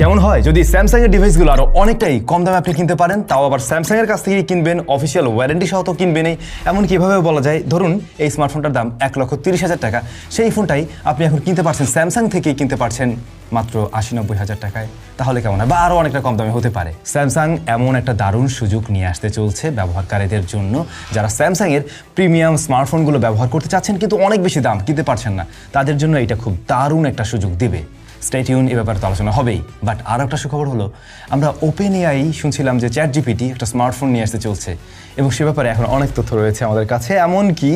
কেমন হয় যদি স্যামসাং এর ডিভাইসগুলো আরো অনেকটাই কম দামে আপনি কিনতে পারেন, তাও আবার স্যামসাং এর কাছ থেকে কিনবেন, অফিসিয়াল ওয়ারেন্টি সহ তো কিনবেনই। এমন কিভাবে বলা যায়, ধরুন এই স্মার্টফোনটার দাম 1,30,000 টাকা, সেই ফোনটাই আপনি এখন কিনতে পারছেন স্যামসাং থেকেই কিনতে পারছেন মাত্র 80-90 টাকায়। তাহলে কেমন হয়, বা আরও অনেকটা কম দামে হতে পারে। স্যামসাং এমন একটা দারুণ সুযোগ নিয়ে আসতে চলছে ব্যবহারকারীদের জন্য, যারা স্যামসাং এর প্রিমিয়াম স্মার্টফোনগুলো ব্যবহার করতে চাচ্ছেন কিন্তু অনেক বেশি দাম কিনতে পারছেন না, তাদের জন্য এটা খুব দারুণ একটা সুযোগ দেবে। স্টে টিউন, এ ব্যাপারে তো আলোচনা হবেই। বাট আরও একটা সুখবর হলো, আমরা ওপেন এআই শুনছিলাম যে ChatGPT একটা স্মার্টফোন নিয়ে আসতে চলছে, এবং সে ব্যাপারে এখন অনেক তথ্য রয়েছে আমাদের কাছে, এমনকি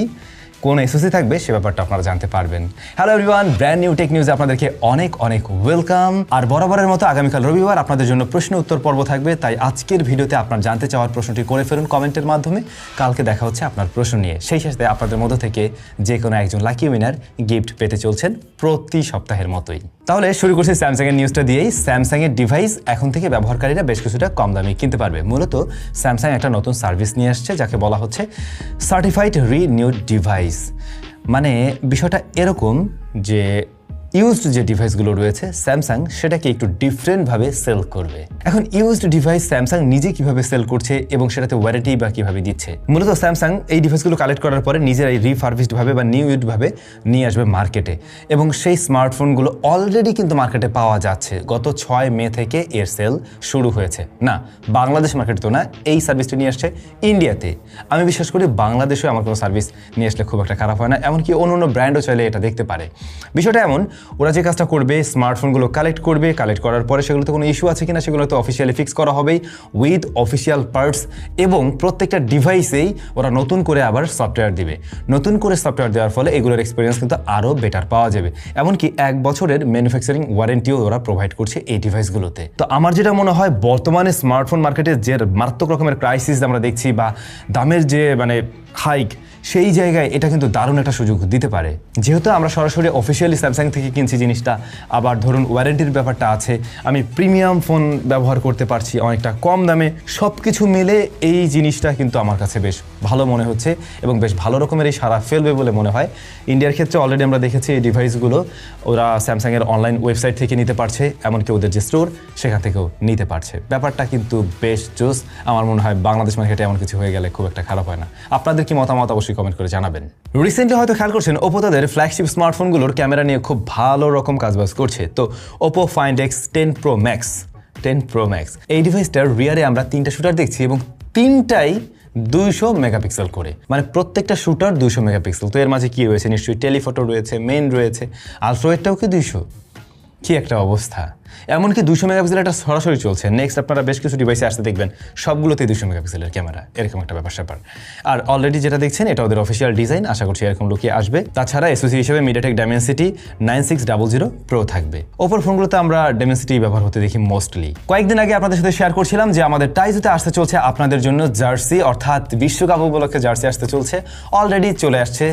কোন এসওসি থাকবে সে ব্যাপারটা আপনারা জানতে পারবেন। Hello everyone, brand new tech নিউজে আপনাদেরকে অনেক অনেক ওয়েলকাম। আর বরাবরের মতো আগামীকাল রবিবার আপনাদের জন্য প্রশ্ন উত্তর পর্ব থাকবে, তাই আজকের ভিডিওতে আপনার জানতে চাওয়ার প্রশ্নটি করে ফেলুন কমেন্টের মাধ্যমে। কালকে দেখা হচ্ছে আপনার প্রশ্ন নিয়ে। সেই সাথে আপনাদের মধ্য থেকে যে কোনো একজন লাকি উইনার গিফট পেতে চলছেন প্রতি সপ্তাহের মতোই। তাহলে শুরু করছি স্যামসাং এর নিউজটা দিয়েই। স্যামসাং এর ডিভাইস এখন থেকে ব্যবহারকারীরা বেশ কিছুটা কম দামে কিনতে পারবে। মূলত স্যামসাং একটা নতুন সার্ভিস নিয়ে আসছে যাকে বলা হচ্ছে সার্টিফাইড রিনিউড ডিভাইস। মানে বিষয়টা এরকম যে ইউজড যে ডিভাইসগুলো রয়েছে স্যামসাং সেটাকে একটু ডিফারেন্টভাবে সেল করবে। এখন ইউজড ডিভাইস স্যামসাং নিজে কিভাবে সেল করছে এবং সেটাতে ওয়ারেন্টি বা কিভাবে দিচ্ছে, মূলত স্যামসাং এই ডিভাইসগুলো কালেক্ট করার পরে নিজেরাই রিফার্বিশডভাবে বা নিউডভাবে নিয়ে আসবে মার্কেটে, এবং সেই স্মার্টফোনগুলো অলরেডি কিন্তু মার্কেটে পাওয়া যাচ্ছে। গত 6 মে থেকে এর সেল শুরু হয়েছে। না, বাংলাদেশ মার্কেটে তো না, এই সার্ভিসটি নিয়ে আসছে ইন্ডিয়াতে। আমি বিশ্বাস করি বাংলাদেশেও আমার কোনো সার্ভিস নিয়ে আসলে খুব একটা খারাপ হয় না, এমনকি অন্য ব্র্যান্ডও চাইলে এটা দেখতে পারে। বিষয়টা এমন, ওরা যে কাজটা করবে, স্মার্টফোনগুলো কালেক্ট করবে, কালেক্ট করার পরে সেগুলোতে কোনো ইস্যু আছে কিনা সেগুলো তো অফিসিয়ালি ফিক্স করা হবেই উইথ অফিসিয়াল পার্টস, এবং প্রত্যেকটা ডিভাইসেই ওরা নতুন করে আবার সফটওয়্যার দিবে। নতুন করে সফটওয়্যার দেওয়ার ফলে এগুলোর এক্সপিরিয়েন্স কিন্তু আরও বেটার পাওয়া যাবে। এমনকি 1 বছরের ম্যানুফ্যাকচারিং ওয়ারেন্টিও ওরা প্রোভাইড করছে এই ডিভাইসগুলোতে। তো আমার যেটা মনে হয়, বর্তমানে স্মার্টফোন মার্কেটে যে মারাত্মক রকমের ক্রাইসিস আমরা দেখছি বা দামের যে হাইক, সেই জায়গায় এটা কিন্তু দারুণ একটা সুযোগ দিতে পারে। যেহেতু আমরা সরাসরি অফিসিয়ালি স্যামসাং থেকে কিনছি জিনিসটা, আবার ধরুন ওয়ারেন্টির ব্যাপারটা আছে, আমি প্রিমিয়াম ফোন ব্যবহার করতে পারছি অনেকটা কম দামে, সব কিছু মিলে এই জিনিসটা কিন্তু আমার কাছে বেশ ভালো মনে হচ্ছে এবং বেশ ভালো রকমের এই সারা ফেলবে বলে মনে হয়। ইন্ডিয়ার ক্ষেত্রে অলরেডি আমরা দেখেছি এই ডিভাইসগুলো ওরা স্যামসাংয়ের অনলাইন ওয়েবসাইট থেকে নিতে পারছে, এমনকি ওদের যে স্টোর সেখান থেকেও নিতে পারছে। ব্যাপারটা কিন্তু বেশ জোস। আমার মনে হয় বাংলাদেশ মার্কেটে এমন কিছু হয়ে গেলে খুব একটা খারাপ হয় না। আপনাদের কি মতামত অবশ্যই কমেন্ট করে জানাবেন। রিসেন্টলি হয়তো খেয়াল করছেন ওপো তাদের ফ্ল্যাগশিপ স্মার্টফোনগুলোর ক্যামেরা নিয়ে খুব ভালো রকম কাজবাজ করছে। তো Oppo find x 10 Pro Max এই ডিভাইসটার রিয়ারে আমরা 3টা শুটার দেখছি, এবং 3টাই 200 মেগাপিক্সেল করে, মানে প্রত্যেকটা শুটার 200 মেগাপিক্সেল। তো এর মাঝে কি রয়েছে, নিশ্চয়ই টেলিফটো রয়েছে, মেইন রয়েছে, আলট্রাওয়াইডটাও কি 200। কি একটা অবস্থা! এমনকি 200 মেগাপিক্সেল একটা সরাসরি চলছে। নেক্সট আপনারা বেশ কিছু ডিভাইসে আসতে দেখবেন সবগুলোতেই 200 মেগাপিক্সেলের ক্যামেরা, এরকম একটা ব্যাপার। আর অলরেডি যেটা দেখছেন এটা ওদের অফিসিয়াল ডিজাইন, আশা করছি এরকম লুকিয়ে আসবে। তাছাড়া এসওসি হিসেবে MediaTek Dimensity 9600 Pro থাকবে। ওপোর ফোনগুলোতে আমরা Dimensity ব্যবহার হতে দেখি মোস্টলি। কয়েকদিন আগে আপনাদের সাথে শেয়ার করছিলাম যে আমাদের টাইজুতে আসতে চলছে আপনাদের জন্য জার্সি, অর্থাৎ বিশ্বকাপ উপলক্ষে জার্সি আসতে চলছে, অলরেডি চলে আসছে।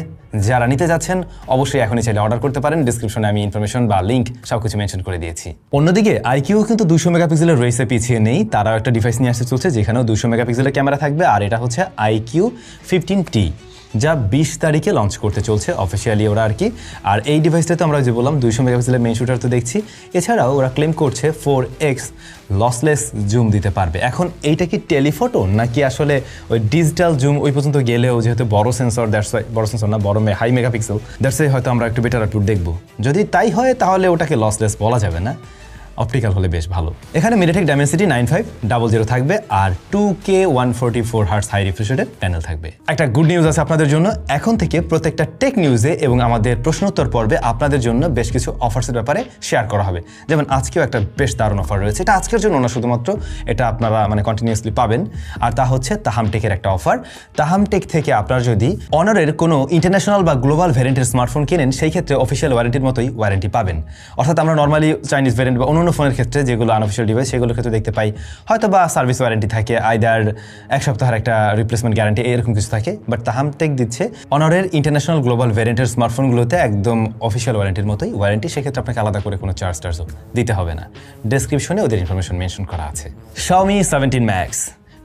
যারা নিতে যাচ্ছেন অবশ্যই এখনই চাইলে অর্ডার করতে পারেন। ডিসক্রিপশনে আমি ইনফরমেশন বা লিঙ্ক সবকিছু মেনশন করে দিয়েছি। অন্যদিকে আইকিউ কিন্তু 200 মেগাপিক্সেলের রেসে পিছিয়ে নেই, তারাও একটা ডিভাইস নিয়ে আসতে চলছে যেখানেও 200 মেগাপিক্সেলের ক্যামেরা থাকবে, আর এটা হচ্ছে iQOO 15T, যা 20 তারিখে লঞ্চ করতে চলছে অফিসিয়ালি ওরা আর কি। আর এই ডিভাইসটাতে আমরা যে বললাম 200 মেগাপিক্সেলের মেইন শুটার তো দেখছি, এছাড়াও ওরা ক্লেম করছে 4x লসলেস জুম দিতে পারবে। এখন এইটা কি টেলিফটো নাকি আসলে ওই ডিজিটাল জুম ওই পর্যন্ত গেলেও, যেহেতু বড় সেন্সর, বড় সেন্সর না, বড় হাই মেগাপিক্সেল, দ্যাটস হয়তো আমরা একটু বেটার আউটপুট দেখবো। যদি তাই হয় তাহলে ওটাকে লসলেস বলা যাবে না, অপটিক্যাল হলে বেশ ভালো। এখানে MediaTek Dimensity 9500 থাকবে, আর 2K 144 হার্টজ হাই রিফ্রেশ রেটের প্যানেল থাকবে। একটা গুড নিউজ আছে আপনাদের জন্য, এখন থেকে প্রত্যেকটা টেক নিউজে এবং আমাদের প্রশ্নোত্তর পর্বে আপনাদের জন্য বেশ কিছু অফার্সের ব্যাপারে শেয়ার করা হবে। যেমন আজকেও একটা বেশ দারুণ অফার রয়েছে, এটা আজকের জন্য না শুধুমাত্র, এটা আপনারা কন্টিনিউয়াসলি পাবেন। আর তা হচ্ছে তাহাম টেকের একটা অফার। তাহাম টেক থেকে আপনারা যদি অনারের কোনো ইন্টারন্যাশনাল বা গ্লোবাল ভ্যারিয়েন্টের স্মার্টফোন কেনেন, সেই ক্ষেত্রে অফিসিয়াল ওয়ারেন্টির মতোই ওয়ারেন্টি পাবেন। অর্থাৎ আমরা নর্মালি চাইনিজ ভ্যারিয়েন্ট বা অন্য ফোনের ক্ষেত্রে যেগুলো আনঅফিসিয়াল ডিভাইস সেগুলোর ক্ষেত্রে দেখতে পাই হয়তো বা সার্ভিস ওয়ারেন্টি থাকে, আইদার 1 সপ্তাহের একটা রিপ্লেসমেন্ট গ্যারান্টি, এরকম কিছু থাকে। বাট তাহাম টেক দিচ্ছে অনারের ইন্টারন্যাশনাল গ্লোবাল ভ্যারিয়েন্টের স্মার্টফোনগুলোতে একদম অফিসিয়াল ওয়ারেন্টির মতোই ওয়ারেন্টি, সেক্ষেত্রে আপনাকে আলাদা করে কোনো চার্জও দিতে হবে না। ডেসক্রিপশনে ওদের ইনফরমেশন মেনশন করা আছে। Xiaomi 17 Max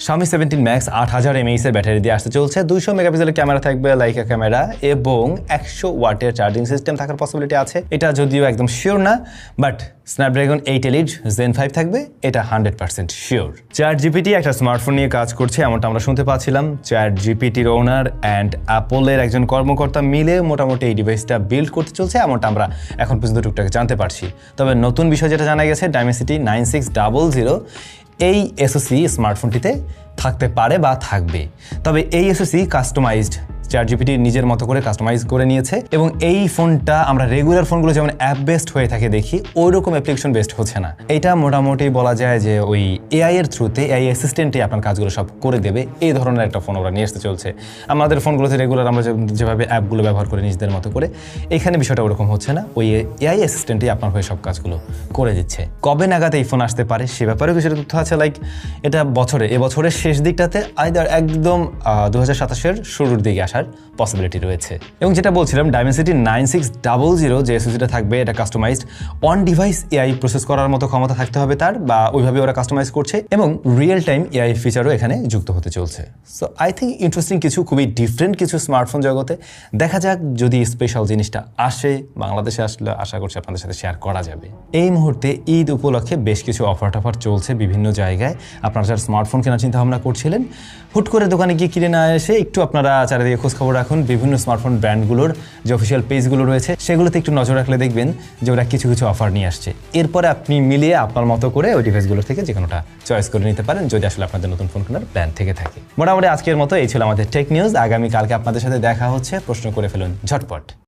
Xiaomi 17 Max 8000 mAh এর ব্যাটারি দিয়ে আসতে চলছে, 200 মেগাপিক্সেলের ক্যামেরা থাকবে, লাইকা ক্যামেরা এবং 100 ওয়াটের চার্জিং সিস্টেম থাকার পসিবিলিটি আছে। এটা যদিও একদম শিওর না, বাট স্ন্যাপড্রাগন 8 Elite Zen 5 থাকবে, এটা 100% শিওর। ChatGPT একটা স্মার্টফোন নিয়ে কাজ করছে এমনটা আমরা শুনতে পাচ্ছিলাম। ChatGPT-র ওনার অ্যান্ড অ্যাপলের একজন কর্মকর্তা মিলে মোটামুটি এই ডিভাইসটা বিল্ড করতে চলছে এমনটা আমরা এখন পর্যন্ত টুকটাক জানতে পারছি। তবে নতুন বিষয় যেটা জানা গেছে, Dimensity 9600 এই এসওসি স্মার্টফোনটিতে থাকতে পারে বা থাকবে। তবে এই এসওসি কাস্টমাইজড, ChatGPT নিজের মতো করে কাস্টমাইজ করে নিয়েছে এবং এই ফোনটা আমরা রেগুলার ফোনগুলো যেমন অ্যাপ বেসড হয়ে থাকে দেখি, ওই রকম অ্যাপ্লিকেশন বেসড হচ্ছে না। এটা মোটামুটি বলা যায় যে ওই এআই এর থ্রুতে, এআই অ্যাসিস্ট্যান্টই আপনার কাজগুলো সব করে দেবে, এই ধরনের একটা ফোন ওরা নিয়ে আসতে চলছে। আমাদের ফোনগুলোতে রেগুলার আমরা যেভাবে অ্যাপগুলো ব্যবহার করে নিজেদের মতো করে, এখানে বিষয়টা ওরকম হচ্ছে না, ওই এআই অ্যাসিস্ট্যান্টই আপনার হয়ে সব কাজগুলো করে দিচ্ছে। কবে নাগাদ এই ফোন আসতে পারে সে ব্যাপারেও কিছু তথ্য আছে, লাইক এটা এবছরের শেষ দিকটাতে আইদার একদম 2027-এর শুরুর দিকে আসার পসিবিলিটি রয়েছে। এবং যেটা বলছিলাম, Dimensity 9600 যে এসওসিটা থাকবে, এটা customised on device AI process করার মতো ক্ষমতা থাকতে হবে তার, বা ওইভাবে ওরা কাস্টমাইজ করছে এবং রিয়েল টাইম এআই ফিচারও এখানে যুক্ত হতে চলছে। সো আই থিঙ্ক ইন্টারেস্টিং কিছু, খুবই ডিফারেন্ট কিছু স্মার্টফোন জগতে। দেখা যাক যদি স্পেশাল জিনিসটা আসে, বাংলাদেশে আসলে আশা করছি আপনাদের সাথে শেয়ার করা যাবে। এই মুহূর্তে ঈদ উপলক্ষে বেশ কিছু অফার টফার চলছে বিভিন্ন জায়গায়। আপনারা যারা স্মার্টফোন কেনার চিন্তা ভাবনা করছিলেন, হুট করে দোকানে গিয়ে কিনে না এসে একটু আপনারা চারিদিকে খোঁজখবর রাখুন। বিভিন্ন স্মার্টফোন ব্র্যান্ডগুলোর যে অফিসিয়াল পেজগুলো রয়েছে সেগুলোতে একটু নজর রাখলে দেখবেন যে ওরা কিছু কিছু অফার নিয়ে আসছে। এরপরে আপনি মিলিয়ে আপনার মতো করে ওই ডিভাইসগুলোর থেকে যে কোনোটা চয়েস করে নিতে পারেন, যদি আসলে আপনাদের নতুন ফোন কেনার প্ল্যান থেকে থাকে। মোটামুটি আজকের মতো এই ছিল আমাদের টেক নিউজ। আগামীকালকে আপনাদের সাথে দেখা হচ্ছে। প্রশ্ন করে ফেলুন ঝটপট।